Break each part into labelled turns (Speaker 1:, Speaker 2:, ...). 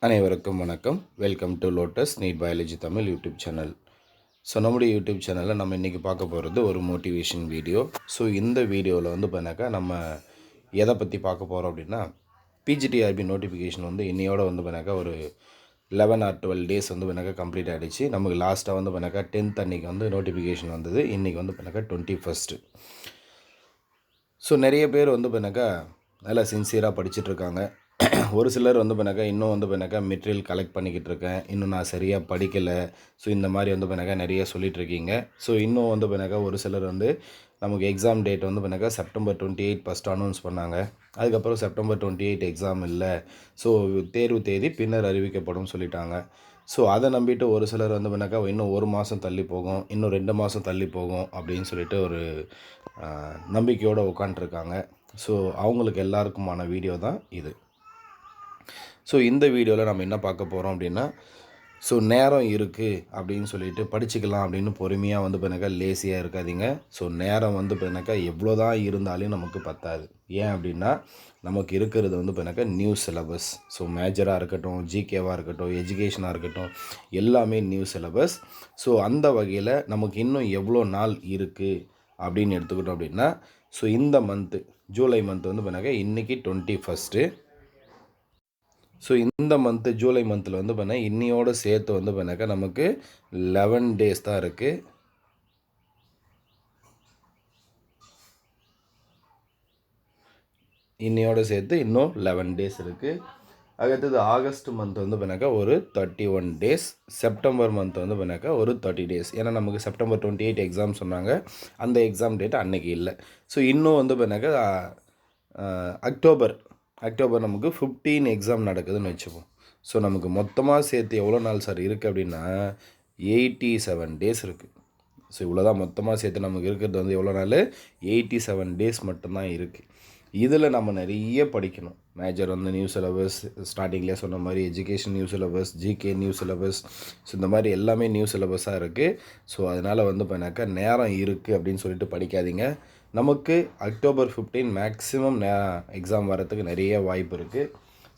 Speaker 1: அனைவருக்கும் வணக்கம். Welcome to Lotus NEET biology Tamil YouTube channel. நம்முடைய யூடியூப் சேனலில் நம்ம இன்றைக்கி பார்க்க போகிறது ஒரு மோட்டிவேஷன் வீடியோ. இந்த வீடியோவில் பார்த்தாக்கா நம்ம எதை பற்றி பார்க்க போகிறோம் அப்படின்னா, பிஜிடிஆர்பி நோட்டிஃபிகேஷன் இன்னையோட பார்த்தாக்கா ஒரு 11 or 12 டேஸ் பார்த்தாக்கா கம்ப்ளீட் ஆகிடுச்சு. நமக்கு லாஸ்ட்டாக பார்த்தாக்கா 10th அன்றைக்கி நோட்டிஃபிகேஷன் வந்தது. இன்றைக்கி பார்த்தாக்கா 21st. நிறைய பேர் பார்த்தாக்கா நல்லா சின்சியராக படிச்சுட்ருக்காங்க. ஒரு சிலர் பார்த்தாக்கா இன்னும் பார்த்தாக்கா மெட்டீரியல் கலெக்ட் பண்ணிக்கிட்டு இருக்கேன், இன்னும் நான் சரியாக படிக்கலை, இந்த மாதிரி பார்த்தாக்கா நிறைய சொல்லிகிட்ருக்கீங்க. இன்னும் பார்த்தாக்கா ஒரு சிலர் நமக்கு எக்ஸாம் டேட் பார்த்தாக்கா செப்டம்பர் 28 ஃபஸ்ட் அனௌன்ஸ் பண்ணாங்க. அதுக்கப்புறம் செப்டம்பர் 28 எக்ஸாம் இல்லை, தேர்வு தேதி பின்னர் அறிவிக்கப்படும் சொல்லிட்டாங்க. அதை நம்பிட்டு ஒரு சிலர் பார்த்தாக்கா இன்னும் 1 மாதம் தள்ளி போகும், இன்னும் 2 மாதம் தள்ளி போகும் அப்படின்னு சொல்லிட்டு ஒரு நம்பிக்கையோடு உட்காண்ட்ருக்காங்க. அவங்களுக்கு எல்லாருக்குமான வீடியோ தான் இது. இந்த வீடியோவில் நம்ம என்ன பார்க்க போகிறோம் அப்படின்னா, நேரம் இருக்குது அப்படின்னு சொல்லிட்டு படிச்சுக்கலாம் அப்படின்னு பொறுமையாக பார்த்தாக்கா லேசியாக இருக்காதீங்க. நேரம் பார்த்தாக்கா எவ்வளோ தான் இருந்தாலும் நமக்கு பத்தாது. ஏன் அப்படின்னா, நமக்கு இருக்கிறது பார்த்தாக்கா நியூ சிலபஸ். மேஜராக இருக்கட்டும், ஜிகேவாக இருக்கட்டும், எஜுகேஷனாக இருக்கட்டும், எல்லாமே நியூ சிலபஸ். அந்த வகையில் நமக்கு இன்னும் எவ்வளோ நாள் இருக்குது அப்படின்னு எடுத்துக்கிட்டோம் அப்படின்னா, இந்த மந்த்து ஜூலை மந்த் பார்த்தாக்கா இன்றைக்கி 21st. இந்த மந்த்து ஜூலை மந்தில் பார்த்தா இன்னையோடு சேர்த்து பார்த்தாக்கா நமக்கு 11 டேஸ் தான் இருக்குது. இன்னையோடு சேர்த்து இன்னும் 11 டேஸ் இருக்குது. அடுத்தது ஆகஸ்ட் மந்த் பார்த்தாக்கா ஒரு 31 டேஸ். செப்டம்பர் மந்த் பார்த்தாக்கா ஒரு 30 டேஸ். ஏன்னா நமக்கு செப்டம்பர் 28 எக்ஸாம் சொன்னாங்க, அந்த எக்ஸாம் டேட் அன்றைக்கி இல்லை. இன்னும் பார்த்தாக்கா அக்டோபர் நமக்கு 15 எக்ஸாம் நடக்குதுன்னு வச்சுப்போம். நமக்கு மொத்தமாக சேர்த்து எவ்வளோ நாள் சார் இருக்குது அப்படின்னா 87 டேஸ் இருக்குது. இவ்வளோ தான் மொத்தமாக சேர்த்து நமக்கு இருக்கிறது எவ்வளோ நாள், 87 டேஸ் மட்டும்தான் இருக்குது. இதில் நம்ம நிறைய படிக்கணும். மேஜர் நியூ சிலபஸ், ஸ்டார்டிங்லேயே சொன்ன மாதிரி education new syllabus, GK new syllabus, இந்த மாதிரி எல்லாமே நியூ சிலபஸாக இருக்குது. அதனால் பார்த்தாக்கா நேரம் இருக்குது அப்படின்னு சொல்லிட்டு படிக்காதீங்க. நமக்கு அக்டோபர் 15 மேக்ஸிமம் எக்ஸாம் வரத்துக்கு நிறைய வாய்ப்பு இருக்குது.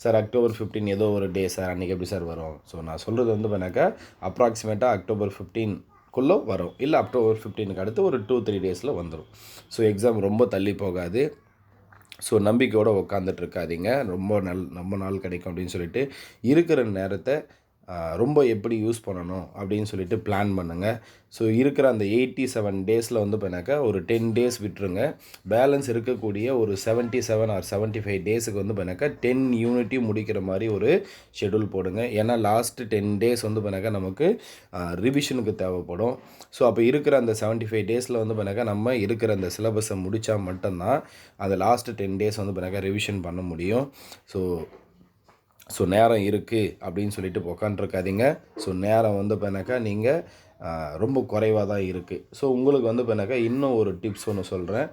Speaker 1: சார் அக்டோபர் 15 ஏதோ ஒரு டே சார், அன்றைக்கி எப்படி சார் வரும்? நான் சொல்கிறது பார்த்தாக்கா அப்ராக்சிமேட்டாக அக்டோபர் 15க்குள்ளே வரும், இல்லை அக்டோபர் 15க்கு அடுத்து ஒரு 2-3 டேஸில் வந்துடும். எக்ஸாம் ரொம்ப தள்ளி போகாது. நம்பிக்கையோடு உக்காந்துட்ருக்காதீங்க. ரொம்ப நாள் கிடைக்கும் அப்படின்னு சொல்லிட்டு இருக்கிற நேரத்தை ரொம்ப எப்படி யூஸ் பண்ணணும் அப்படின்னு சொல்லிட்டு பிளான் பண்ணுங்கள். இருக்கிற அந்த 87 டேஸில் பார்த்தாக்கா ஒரு 10 டேஸ் விட்டுருங்க. பேலன்ஸ் இருக்கக்கூடிய ஒரு 77 or 75 டேஸுக்கு பார்த்தாக்கா 10 யூனிட்டையும் முடிக்கிற மாதிரி ஒரு ஷெடியூல் போடுங்க. ஏன்னா லாஸ்ட்டு 10 டேஸ் பார்த்தாக்கா நமக்கு ரிவிஷனுக்கு தேவைப்படும். அப்போ இருக்கிற அந்த 75 டேஸில் பார்த்தாக்கா நம்ம இருக்கிற அந்த சிலபஸை முடித்தா மட்டும்தான் அந்த லாஸ்ட்டு 10 டேஸ் பார்த்தாக்கா ரிவிஷன் பண்ண முடியும். நேரம் இருக்குது அப்படின்னு சொல்லிட்டு உக்காண்ட்ருக்காதீங்க. நேரம் பார்த்தாக்கா நீங்கள் ரொம்ப குறைவாக தான் இருக்குது. உங்களுக்கு பார்த்தாக்கா இன்னும் ஒரு டிப்ஸ் ஒன்று சொல்கிறேன்.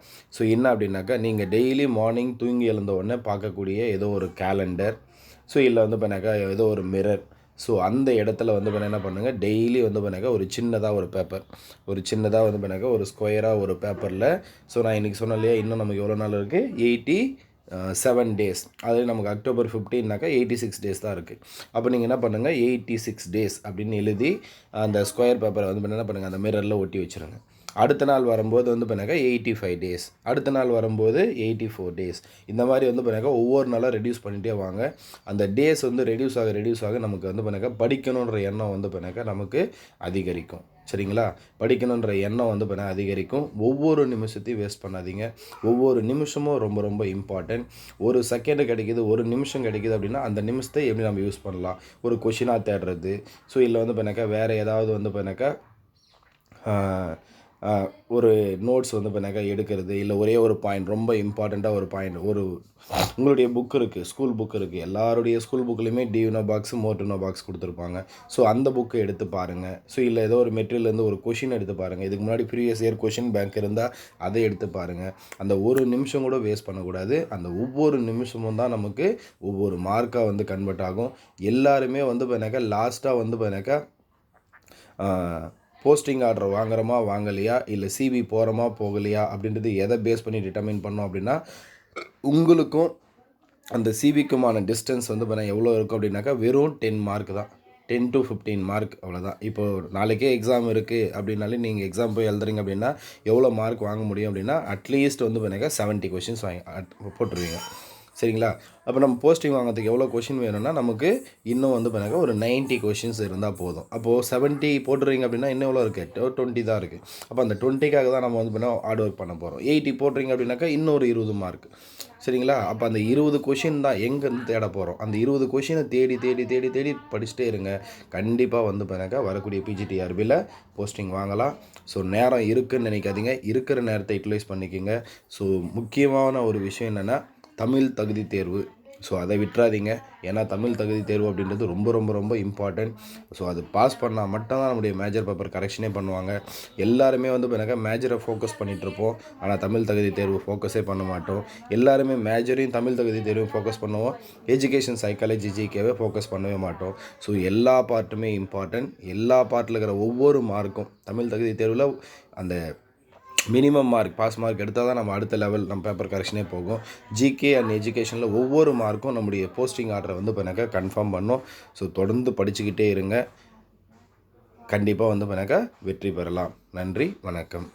Speaker 1: என்ன அப்படின்னாக்கா, நீங்கள் டெய்லி மார்னிங் தூங்கி எழுந்த உடனே பார்க்கக்கூடிய ஏதோ ஒரு கேலண்டர், இல்லை பார்த்தாக்கா ஏதோ ஒரு மிரர், அந்த இடத்துல பார்த்தா என்ன பண்ணுங்கள், டெய்லி பார்த்தாக்கா ஒரு சின்னதாக ஒரு பேப்பர், ஒரு சின்னதாக பார்த்தாக்கா ஒரு ஸ்கொயராக ஒரு பேப்பரில், நான் இன்றைக்கி சொன்னேன் இல்லையா, இன்னும் நமக்கு எவ்வளோ நாள் இருக்குது, 87 டேஸ். அது நமக்கு அக்டோபர் 15னாக்கா 86 டேஸ் தான் இருக்குது. அப்போ நீங்கள் என்ன பண்ணுங்கள், 86 டேஸ் அப்படின்னு எழுதி அந்த ஸ்கொயர் பேப்பரை என்ன பண்ணுங்கள், அந்த மிரரில் ஒட்டி வச்சுருங்க. அடுத்த நாள் வரும்போது பார்த்தாக்கா 85 டேஸ், அடுத்த நாள் வரும்போது 84 டேஸ். இந்த மாதிரி பார்த்தாக்கா ஒவ்வொரு நாளாக ரெடியூஸ் பண்ணிகிட்டே வாங்க. அந்த டேஸ் ரெடியூஸ் ஆக நமக்கு பார்த்தாக்கா படிக்கணுன்ற எண்ணம் பார்த்தாக்கா நமக்கு அதிகரிக்கும். சரிங்களா? படிக்கணுன்ற எண்ணம் பார்த்தா அதிகரிக்கும். ஒவ்வொரு நிமிஷத்தையும் வேஸ்ட் பண்ணாதீங்க. ஒவ்வொரு நிமிஷமும் ரொம்ப ரொம்ப இம்பார்ட்டன்ட். ஒரு செகண்டு கிடைக்கிது, ஒரு நிமிஷம் கிடைக்கிது அப்படின்னா அந்த நிமிஷத்தை எப்படி நம்ம யூஸ் பண்ணலாம், ஒரு கொஷினாக தேடுறது, இல்லை பார்த்தாக்கா வேறு ஏதாவது பார்த்தாக்கா ஒரு நோட்ஸ் பார்த்தாக்கா எடுக்கிறது, இல்லை ஒரே ஒரு பாயிண்ட், ரொம்ப இம்பார்ட்டண்ட்டாக ஒரு பாயிண்ட், உங்களுடைய புக் இருக்குது, ஸ்கூல் புக் இருக்குது, எல்லாருடைய ஸ்கூல் புக்லேயுமே டியூனோ பாக்ஸ், மோட்டுனோ பாக்ஸ் கொடுத்துருப்பாங்க. அந்த புக்கை எடுத்து பாருங்கள். இல்லை ஏதோ ஒரு மெட்டீரியல்லேருந்து ஒரு கொஷின் எடுத்து பாருங்கள். இதுக்கு முன்னாடி ப்ரீவியஸ் இயர் கொஷின் பேங்க் இருந்தால் அதை எடுத்து பாருங்கள். அந்த ஒரு நிமிஷம் கூட வேஸ்ட் பண்ணக்கூடாது. அந்த ஒவ்வொரு நிமிஷமும் தான் நமக்கு ஒவ்வொரு மார்க்காக கன்வெர்ட் ஆகும். எல்லாருமே பார்த்தாக்கா லாஸ்ட்டாக பார்த்தாக்கா போஸ்டிங் ஆர்டர் வாங்குறோமா வாங்கலையா, இல்லை சிவி போகிறோமா போகலையா அப்படின்றது எதை பேஸ் பண்ணி டிட்டர்மைன் பண்ணோம் அப்படின்னா, உங்களுக்கும் அந்த சிவிக்குமான டிஸ்டன்ஸ் வந்து பார்த்தீங்கன்னா எவ்வளோ இருக்கும் அப்படின்னாக்கா வெறும் 10 மார்க் தான். 10 to 15 மார்க் அவ்வளோதான். இப்போது நாளைக்கே எக்ஸாம் இருக்குது அப்படின்னாலே நீங்கள் எக்ஸாம் போய் எழுதுறீங்க அப்படின்னா எவ்வளோ மார்க் வாங்க முடியும் அப்படின்னா அட்லீஸ்ட் வந்து பார்த்தீங்கன்னா 70 கொஷின்ஸ் போட்டுருவீங்க. சரிங்களா? அப்போ நம்ம போஸ்டிங் வாங்குறதுக்கு எவ்வளோ கொஷின் வேணும்னா நமக்கு இன்னும் வந்து பார்த்தீங்கன்னா ஒரு 90 கொஷின்ஸ் இருந்தால் போதும். அப்போது 70 போட்டுறீங்க அப்படின்னா இன்னும் எவ்வளோ இருக்குது? 20 தான் இருக்குது. அப்போ அந்த 20க்காக தான் நம்ம வந்து பார்த்தீங்கன்னா ஹார்ட் ஒர்க் பண்ண போகிறோம். 80 போடுறீங்க அப்படின்னாக்கா இன்னொரு 20 மார்க். சரிங்களா? அப்போ அந்த 20 கொஷின் தான் எங்கேருந்து தேட போகிறோம். அந்த 20 கொஷினை தேடி தேடி தேடி தேடி படிச்சுட்டே இருங்க. கண்டிப்பாக வந்து பார்த்தீங்கன்னாக்கா வரக்கூடிய பிஜிடிஆர்பியில் போஸ்டிங் வாங்கலாம். ஸோ நேரம் இருக்குதுன்னு நினைக்காதீங்க. இருக்கிற நேரத்தை யூட்டிலைஸ் பண்ணிக்கோங்க. ஸோ முக்கியமான ஒரு விஷயம் என்னென்னா தமிழ் தகுதி தேர்வு. ஸோ அதை விட்டுறாதீங்க. ஏன்னா தமிழ் தகுதி தேர்வு அப்படின்றது ரொம்ப ரொம்ப ரொம்ப இம்பார்ட்டன்ட். ஸோ அது பாஸ் பண்ணால் மட்டும்தான் நம்முடைய மேஜர் பேப்பர் கரெக்ஷனே பண்ணுவாங்க. எல்லாருமே வந்து பார்த்தீங்கன்னா மேஜரை ஃபோக்கஸ் பண்ணிகிட்ருப்போம். ஆனால் தமிழ் தகுதி தேர்வு ஃபோக்கஸே பண்ண மாட்டோம். எல்லாருமே மேஜரையும் தமிழ் தகுதி தேர்வும் ஃபோக்கஸ் பண்ணுவோம். எஜுகேஷன் சைக்காலஜி ஜிகேவே ஃபோக்கஸ் பண்ணவே மாட்டோம். ஸோ எல்லா பார்ட்டுமே இம்பார்ட்டன்ட். எல்லா பார்ட்டில் இருக்கிற ஒவ்வொரு மார்க்கும் தமிழ் தகுதி தேர்வில் அந்த மினிமம் மார்க் பாஸ் மார்க் எடுத்தால் தான் நம்ம அடுத்த லெவல் நம்ம பேப்பர் கரெக்ஷனே போகும். ஜிகே அண்ட் எஜுகேஷனில் ஒவ்வொரு மார்க்கும் நம்முடைய போஸ்டிங் ஆர்டரை வந்து பண்ணாக்கா கன்ஃபார்ம் பண்ணும். ஸோ தொடர்ந்து படிச்சுக்கிட்டே இருங்க. கண்டிப்பாக வந்து பண்ணாக்கா வெற்றி பெறலாம். நன்றி, வணக்கம்.